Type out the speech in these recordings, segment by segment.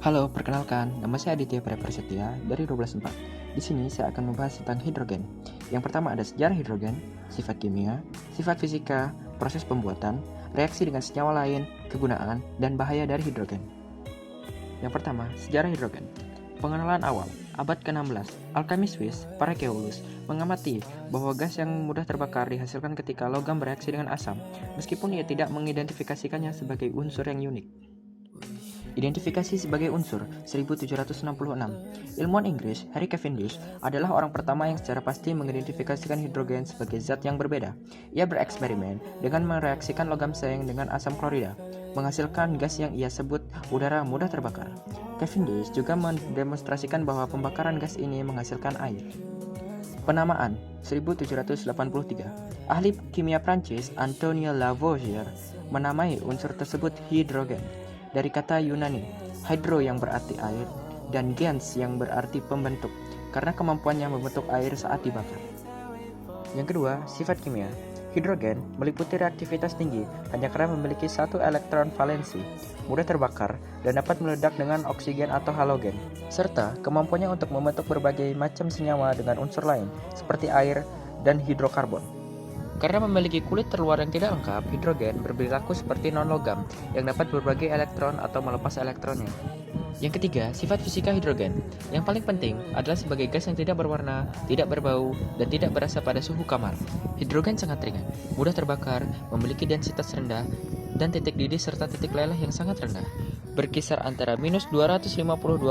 Halo, perkenalkan, nama saya Aditya Prasetya dari 124. Di sini saya akan membahas tentang hidrogen. Yang pertama ada sejarah hidrogen, sifat kimia, sifat fisika, proses pembuatan, reaksi dengan senyawa lain, kegunaan, dan bahaya dari hidrogen. Yang pertama, sejarah hidrogen. Pengenalan awal, abad ke-16, alkemis Swiss, Paracelsus, mengamati bahwa gas yang mudah terbakar dihasilkan ketika logam bereaksi dengan asam, meskipun ia tidak mengidentifikasikannya sebagai unsur yang unik. Identifikasi sebagai unsur 1766. Ilmuwan Inggris Harry Cavendish adalah orang pertama yang secara pasti mengidentifikasikan hidrogen sebagai zat yang berbeda. Ia bereksperimen dengan mereaksikan logam seng dengan asam klorida, menghasilkan gas yang ia sebut udara mudah terbakar. Cavendish juga mendemonstrasikan bahwa pembakaran gas ini menghasilkan air. Penamaan 1783. Ahli kimia Prancis Antoine Lavoisier menamai unsur tersebut hidrogen dari kata Yunani hydro yang berarti air dan gens yang berarti pembentuk karena kemampuannya membentuk air saat dibakar. Yang kedua, sifat kimia. Hidrogen meliputi reaktivitas tinggi hanya karena memiliki satu elektron valensi, mudah terbakar, dan dapat meledak dengan oksigen atau halogen, serta kemampuannya untuk membentuk berbagai macam senyawa dengan unsur lain, seperti air dan hidrokarbon. Karena memiliki kulit terluar yang tidak lengkap, hidrogen berperilaku seperti non-logam yang dapat berbagi elektron atau melepas elektronnya. Yang ketiga, sifat fisika hidrogen. Yang paling penting adalah sebagai gas yang tidak berwarna, tidak berbau, dan tidak berasa pada suhu kamar. Hidrogen sangat ringan, mudah terbakar, memiliki densitas rendah, dan titik didih serta titik leleh yang sangat rendah, berkisar antara minus 252,9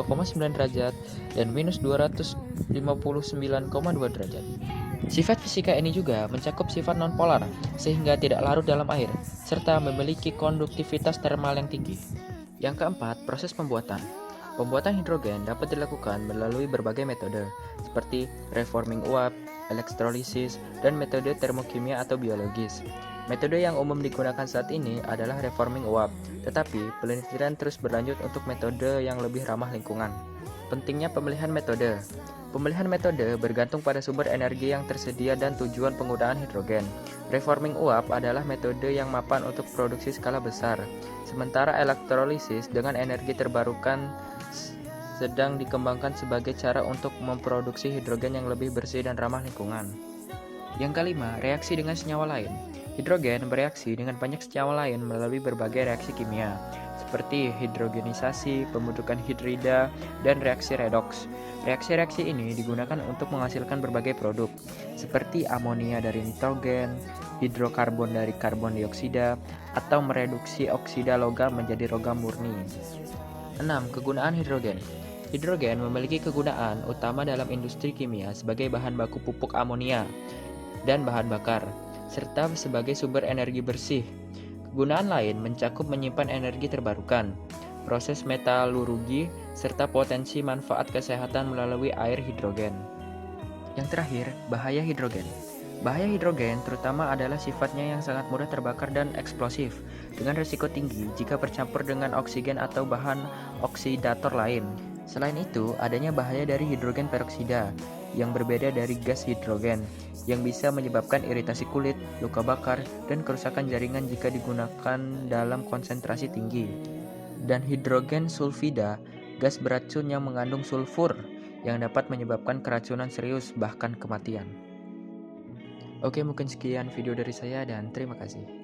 derajat dan minus 259,2 derajat. Sifat fisika ini juga mencakup sifat nonpolar, sehingga tidak larut dalam air, serta memiliki konduktivitas termal yang tinggi. Yang keempat, proses pembuatan. Pembuatan hidrogen dapat dilakukan melalui berbagai metode, seperti reforming uap, elektrolisis, dan metode termokimia atau biologis. Metode yang umum digunakan saat ini adalah reforming uap, tetapi penelitian terus berlanjut untuk metode yang lebih ramah lingkungan. Pentingnya pemilihan metode. Pemilihan metode bergantung pada sumber energi yang tersedia dan tujuan penggunaan hidrogen. Reforming uap adalah metode yang mapan untuk produksi skala besar, sementara elektrolisis dengan energi terbarukan sedang dikembangkan sebagai cara untuk memproduksi hidrogen yang lebih bersih dan ramah lingkungan. Yang kelima, reaksi dengan senyawa lain. Hidrogen bereaksi dengan banyak senyawa lain melalui berbagai reaksi kimia, seperti hidrogenisasi, pembentukan hidrida, dan reaksi redoks. Reaksi-reaksi ini digunakan untuk menghasilkan berbagai produk, seperti amonia dari nitrogen, hidrokarbon dari karbon dioksida, atau mereduksi oksida logam menjadi logam murni. 6. Kegunaan hidrogen. Hidrogen memiliki kegunaan utama dalam industri kimia sebagai bahan baku pupuk amonia dan bahan bakar, serta sebagai sumber energi bersih. Kegunaan lain mencakup menyimpan energi terbarukan, proses metalurgi, serta potensi manfaat kesehatan melalui air hidrogen. Yang terakhir, bahaya hidrogen. Bahaya hidrogen terutama adalah sifatnya yang sangat mudah terbakar dan eksplosif, dengan risiko tinggi jika bercampur dengan oksigen atau bahan oksidator lain. Selain itu, adanya bahaya dari hidrogen peroksida, yang berbeda dari gas hidrogen, yang bisa menyebabkan iritasi kulit, luka bakar, dan kerusakan jaringan jika digunakan dalam konsentrasi tinggi. Dan hidrogen sulfida, gas beracun yang mengandung sulfur, yang dapat menyebabkan keracunan serius bahkan kematian. Oke, mungkin sekian video dari saya dan terima kasih.